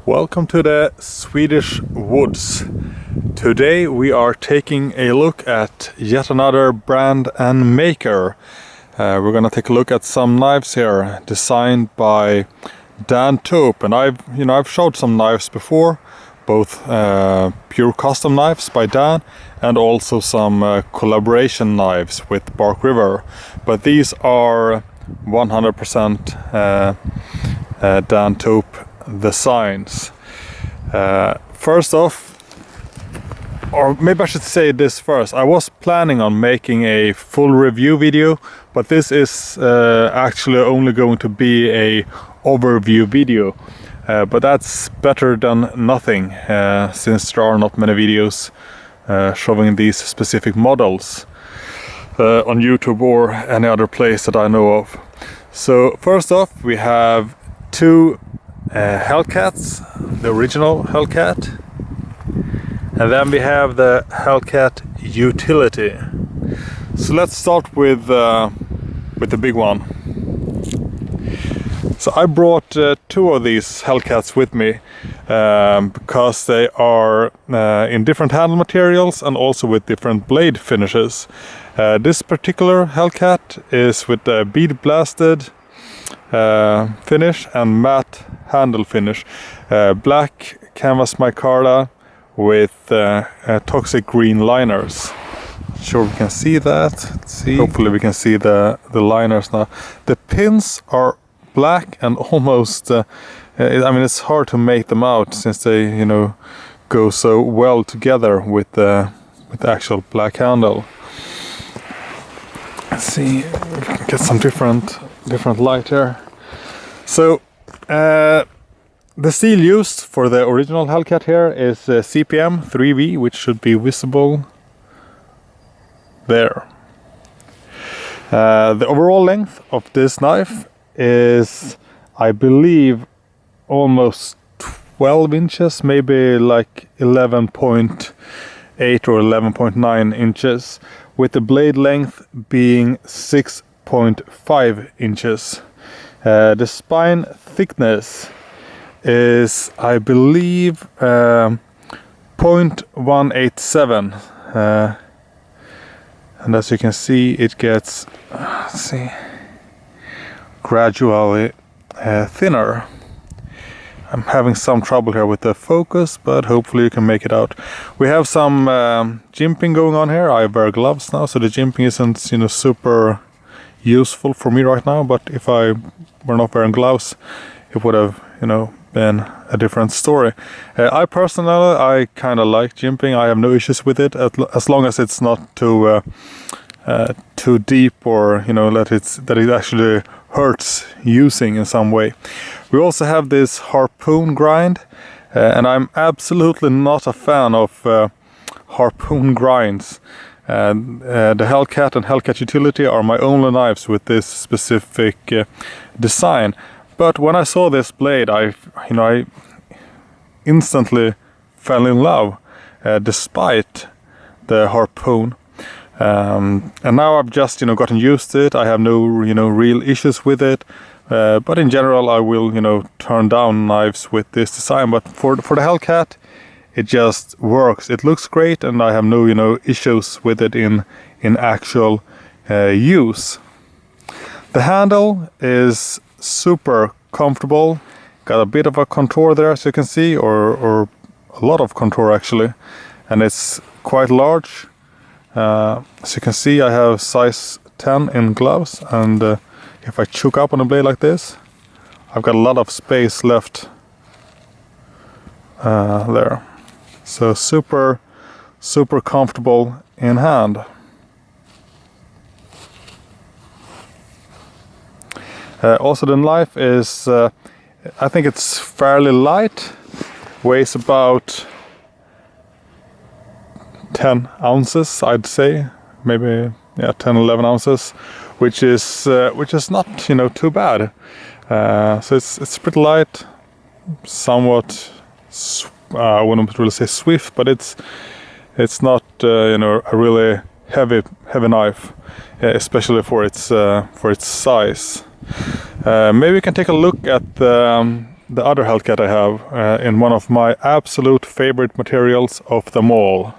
Welcome to the Swedish woods. Today we are taking a look at yet another brand and maker. We're gonna take a look at some knives here designed by D.Tope, and I've showed some knives before, both pure custom knives by Dan and also some collaboration knives with Bark River, but these are 100% D.Tope designs. First off, or maybe I should say this first, I was planning on making a full review video, but this is actually only going to be a overview video, but that's better than nothing, since there are not many videos showing these specific models on YouTube or any other place that I know of. So first off, we have two Hellkats, the original Hellcat, and then we have the Hellcat Utility. So let's start with the big one. So I brought two of these Hellcats with me because they are in different handle materials and also with different blade finishes. This particular Hellcat is with a bead blasted finish and matte handle finish, black canvas micarta with toxic green liners. Sure, we can see that. Let's see. Hopefully we can see the liners now. The pins are black and almost I mean, it's hard to make them out since they go so well together with the actual black handle. Let's see if we can get some different light here. So the steel used for the original Hellcat here is CPM 3V, which should be visible there. The overall length of this knife is, I believe, almost 12 inches, maybe like 11.8 or 11.9 inches, with the blade length being 6.5 inches. The spine thickness is, I believe, 0.187, and as you can see, it gets gradually thinner. I'm having some trouble here with the focus, but hopefully you can make it out. We have some jimping going on here. I wear gloves now, so the jimping isn't super useful for me right now, but if I were not wearing gloves, it would have been a different story. I personally kind of like jimping. I have no issues with it as long as it's not too deep, or that it actually hurts using in some way. We also have this harpoon grind, and I'm absolutely not a fan of harpoon grinds. The Hellcat and Hellcat Utility are my only knives with this specific design. But when I saw this blade, I instantly fell in love, despite the harpoon. And now I've just gotten used to it. I have no real issues with it. But in general, I will turn down knives with this design. But for the Hellcat, it just works. It looks great, and I have no issues with it in actual use. The handle is super comfortable. Got a bit of a contour there, as you can see, or a lot of contour actually, and it's quite large. As you can see, I have size 10 in gloves, and if I choke up on a blade like this, I've got a lot of space left there. So super comfortable in hand. Also, the knife is, I think it's fairly light, weighs about 10 ounces, I'd say, maybe 10-11 ounces, which is not too bad. So it's pretty light, somewhat I wouldn't really say swift, but it's not a really heavy knife, especially for its size. Maybe we can take a look at the other Hellcat I have in one of my absolute favorite materials of them all.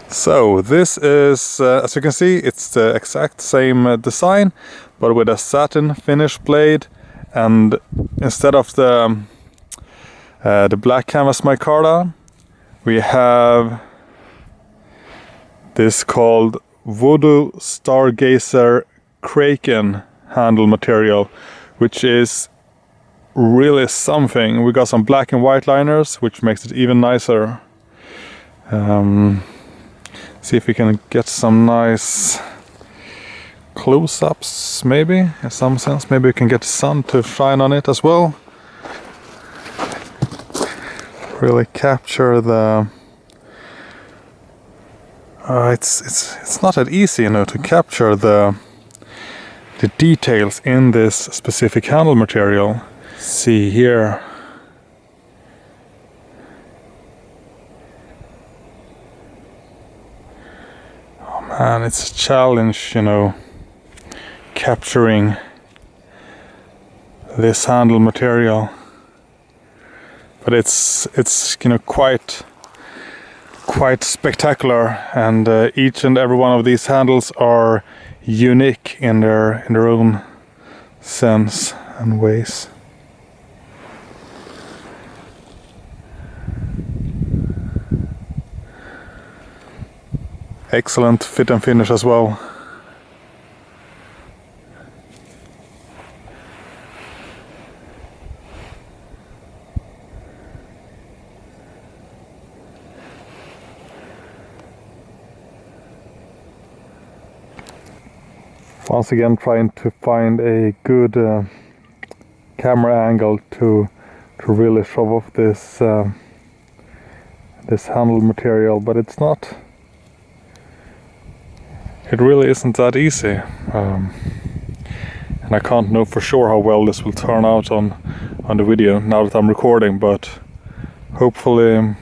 So this is, as you can see, it's the exact same design, but with a satin finish blade, and instead of the black canvas micarta, we have this called Voodoo Stargazer Kraken handle material, which is really something. We got some black and white liners, which makes it even nicer. See if we can get some nice close-ups, maybe, in some sense. Maybe we can get the sun to shine on it as well. Really capture the... it's not that easy, you know, to capture the details in this specific handle material. See here. And it's a challenge, you know, capturing this handle material. But it's you know, quite spectacular, and each and every one of these handles are unique in their own sense and ways. Excellent fit and finish as well. Once again, trying to find a good camera angle to really show off this this handle material, but it's not. It really isn't that easy, and I can't know for sure how well this will turn out on the video now that I'm recording, but hopefully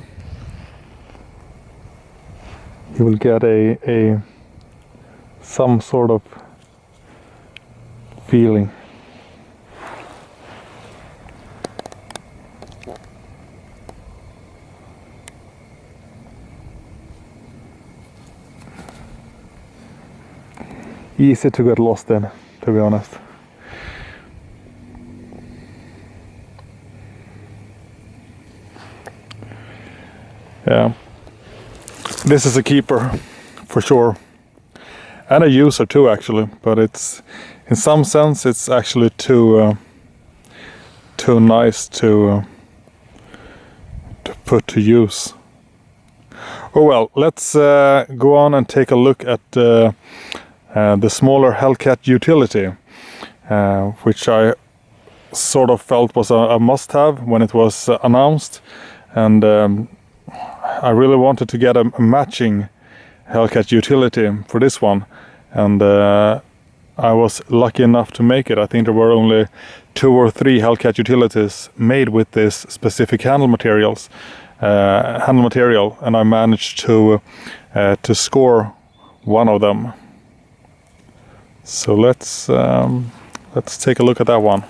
you will get a some sort of feeling. Easy to get lost in, to be honest. Yeah, this is a keeper for sure, and a user too, actually. But it's, in some sense, it's actually too nice to put to use. Oh well, let's go on and take a look at the smaller Hellcat utility, which I sort of felt was a must-have when it was announced, and I really wanted to get a matching Hellcat utility for this one, and I was lucky enough to make it. I think there were only 2 or 3 Hellcat utilities made with this specific handle material, and I managed to score one of them. So let's take a look at that one.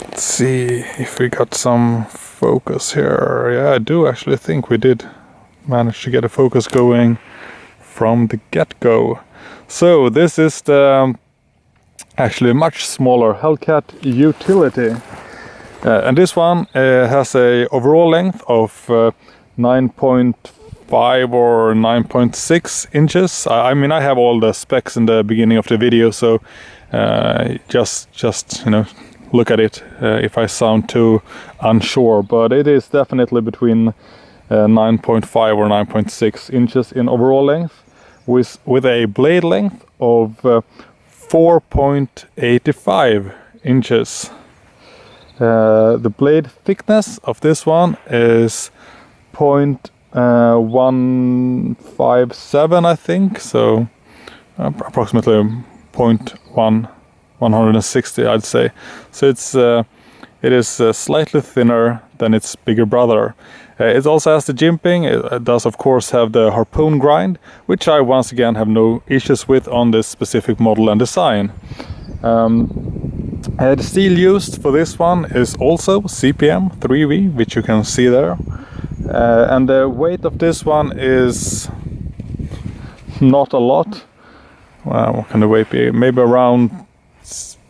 Let's see if we got some focus here. Yeah, I do actually think we did manage to get a focus going from the get-go. So this is the actually much smaller Hellcat utility, and this one has a overall length of 9.5 or 9.6 inches. I mean, I have all the specs in the beginning of the video, so just you know, look at it if I sound too unsure, but it is definitely between 9.5 or 9.6 inches in overall length, with a blade length of 4.85 inches. The blade thickness of this one is 0.157, I think, so approximately 160, I'd say. So it is slightly thinner than its bigger brother, It also has the jimping. It does of course have the harpoon grind, which I once again have no issues with on this specific model and design. The steel used for this one is also CPM 3V, which you can see there. And the weight of this one is not a lot. What can the weight be? Maybe around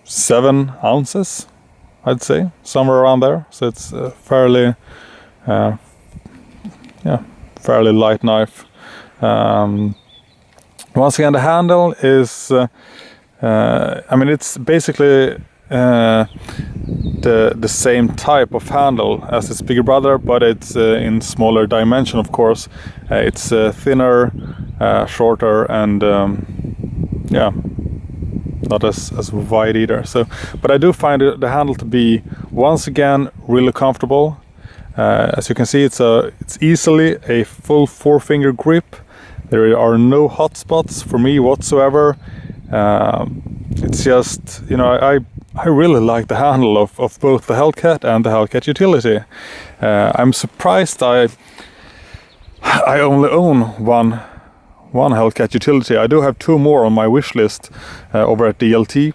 7 ounces, I'd say, somewhere around there. So it's fairly light knife. Once again, the handle is I mean, it's basically the same type of handle as its bigger brother, but it's in smaller dimension, of course. It's thinner, shorter, and yeah, not as wide either. So, but I do find the handle to be once again really comfortable. As you can see, it's easily a full 4-finger grip. There are no hot spots for me whatsoever. It's just, you know, I really like the handle of both the Hellcat and the Hellcat Utility. I'm surprised I only own one Hellcat Utility. I do have 2 more on my wish list over at DLT.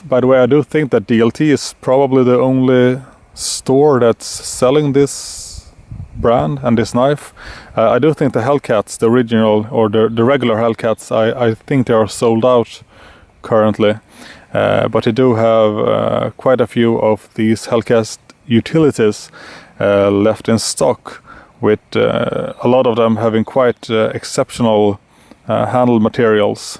By the way, I do think that DLT is probably the only store that's selling this brand and this knife. I do think the Hellcats, the original or the regular Hellcats, I think they are sold out currently. But I do have quite a few of these Hellcat Utilities left in stock, with a lot of them having quite exceptional handle materials.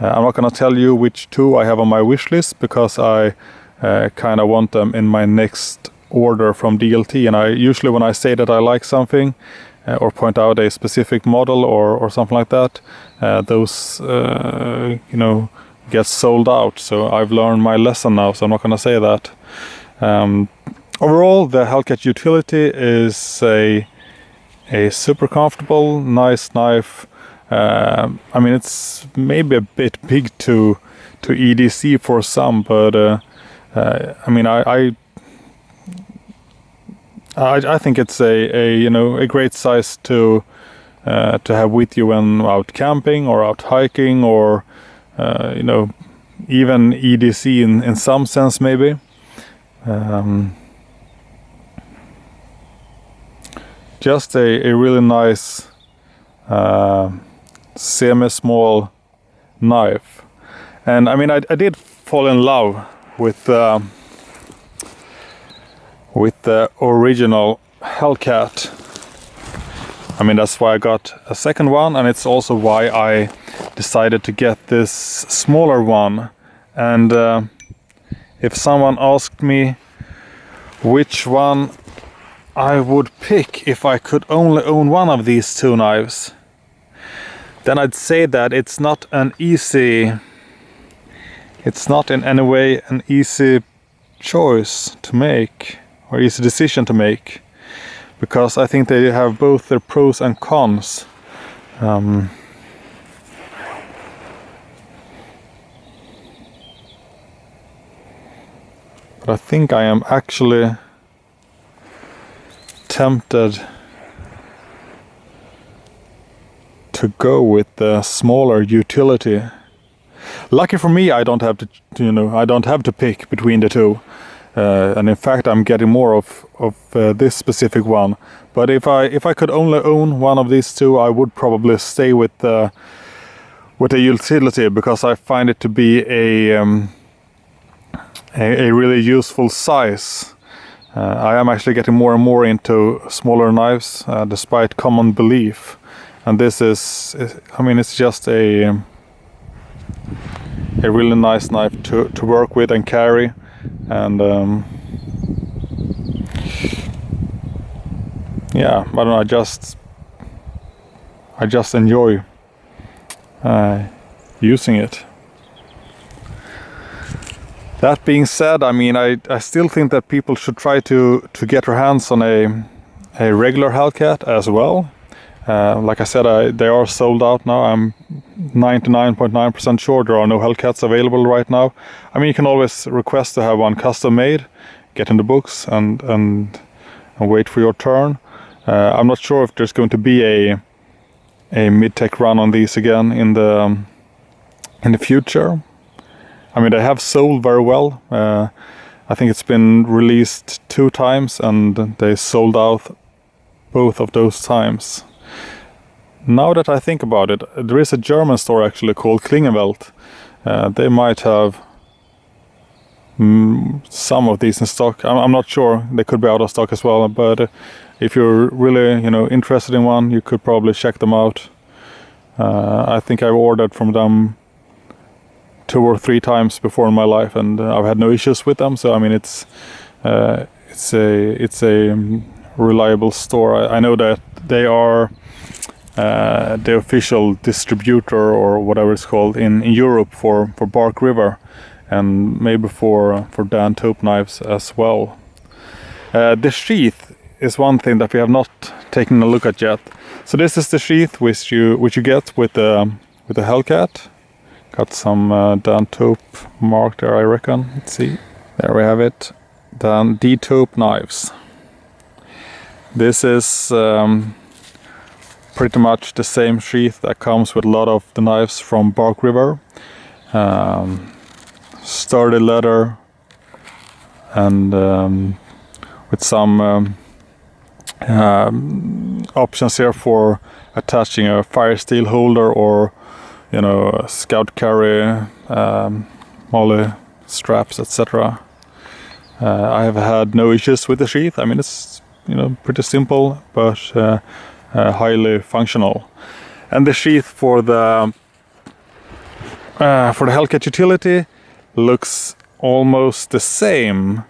I'm not going to tell you which 2 I have on my wish list, because I kind of want them in my next order from DLT, and I usually, when I say that I like something or point out a specific model or something like that, those you know, get sold out. So I've learned my lesson now, so I'm not going to say that. Overall, the Hellcat Utility is a super comfortable, nice knife. I mean, it's maybe a bit big to EDC for some, but I mean, I think it's a you know, a great size to have with you when out camping or out hiking, or you know, even EDC in some sense maybe. Just a really nice semi-small knife. And I mean, I did fall in love with the original Hellcat. I mean, that's why I got a second one, and it's also why I decided to get this smaller one. And if someone asked me which one I would pick if I could only own one of these 2 knives, then I'd say that it's not in any way an easy choice to make, or easy decision to make, because I think they have both their pros and cons. But I think I am actually tempted to go with the smaller Utility. Lucky for me, I don't have to, you know, I don't have to pick between the 2. And in fact, I'm getting more of this specific one. But if I could only own one of these 2, I would probably stay with the Utility, because I find it to be a really useful size. I am actually getting more and more into smaller knives, despite common belief. And this is, I mean, it's just a really nice knife to work with and carry. And yeah, I don't know, I just enjoy using it. That being said, I mean, I still think that people should try to get their hands on a regular Hellcat as well. Like I said, they are sold out now. I'm 99.9% sure there are no Hellcats available right now. I mean, you can always request to have one custom made, get in the books, and and wait for your turn. I'm not sure if there's going to be a mid-tech run on these again in the future. I mean, they have sold very well. I think it's been released 2 times and they sold out both of those times. Now that I think about it, there is a German store actually called Klingenwelt. They might have some of these in stock. I'm not sure. They could be out of stock as well. But if you're really, interested in one, you could probably check them out. I think I've ordered from them 2 or 3 times before in my life, and I've had no issues with them. So I mean, it's a reliable store. I know that they are the official distributor or whatever it's called in Europe for Bark River, and maybe for Tope-knives as well. The sheath is one thing that we have not taken a look at yet. So this is the sheath which you get with the Hellcat. Got some D.Tope mark there, I reckon. Let's see. There we have it. Then D.Tope knives. This is pretty much the same sheath that comes with a lot of the knives from Bark River. Sturdy leather and with some options here for attaching a fire steel holder or a scout carry, molly straps, etc. I have had no issues with the sheath. I mean, it's pretty simple but highly functional. And the sheath for the Hellcat utility looks almost the same,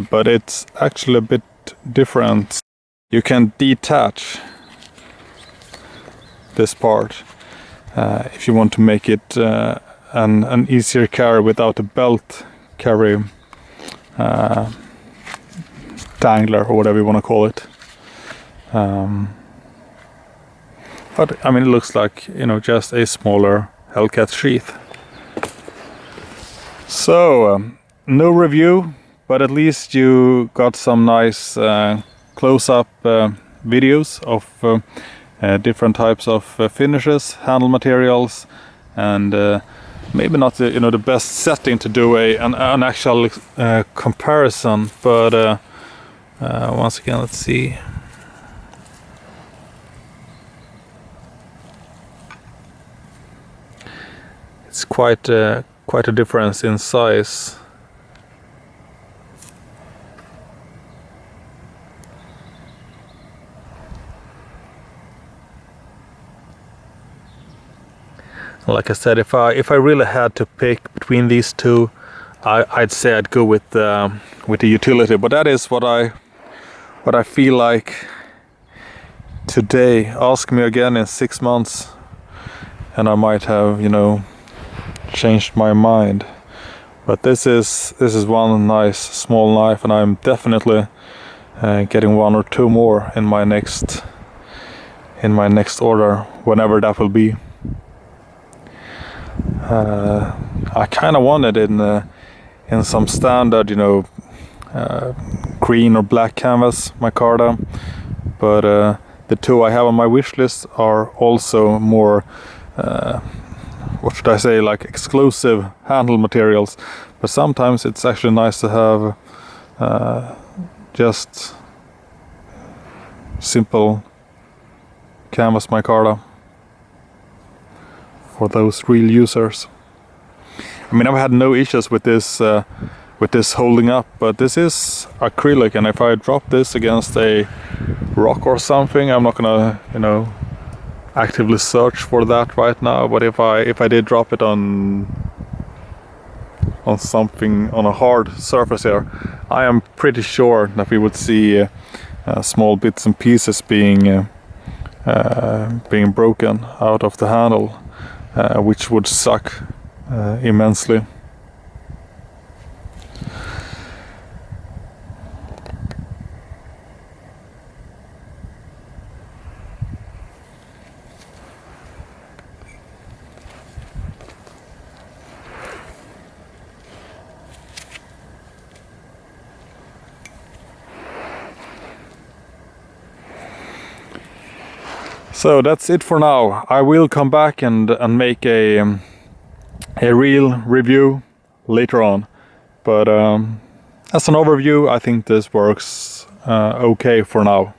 but it's actually a bit different. You can detach this part if you want to make it an easier carry without a belt carry dangler or whatever you want to call it. But I mean, it looks like just a smaller Hellcat sheath. So no review, but at least you got some nice close-up videos of different types of finishes, handle materials, and maybe not the best setting to do an actual comparison. But once again, let's see. It's quite a difference in size. Like I said, if I really had to pick between these two, I'd say I'd go with the utility. But that is what I feel like today. Ask me again in 6 months, and I might have changed my mind. But this is one nice small knife, and I'm definitely getting 1 or 2 more in my next order, whenever that will be. I kind of wanted in some standard, green or black canvas micarta, but the 2 I have on my wish list are also more, what should I say, like exclusive handle materials. But sometimes it's actually nice to have just simple canvas micarta for those real users. I mean, I've had no issues with this holding up, but this is acrylic, and if I drop this against a rock or something, I'm not gonna actively search for that right now. But if I did drop it on something, on a hard surface here, I am pretty sure that we would see small bits and pieces being broken out of the handle, which would suck immensely. So that's it for now. I will come back and make a real review later on. But as an overview, I think this works okay for now.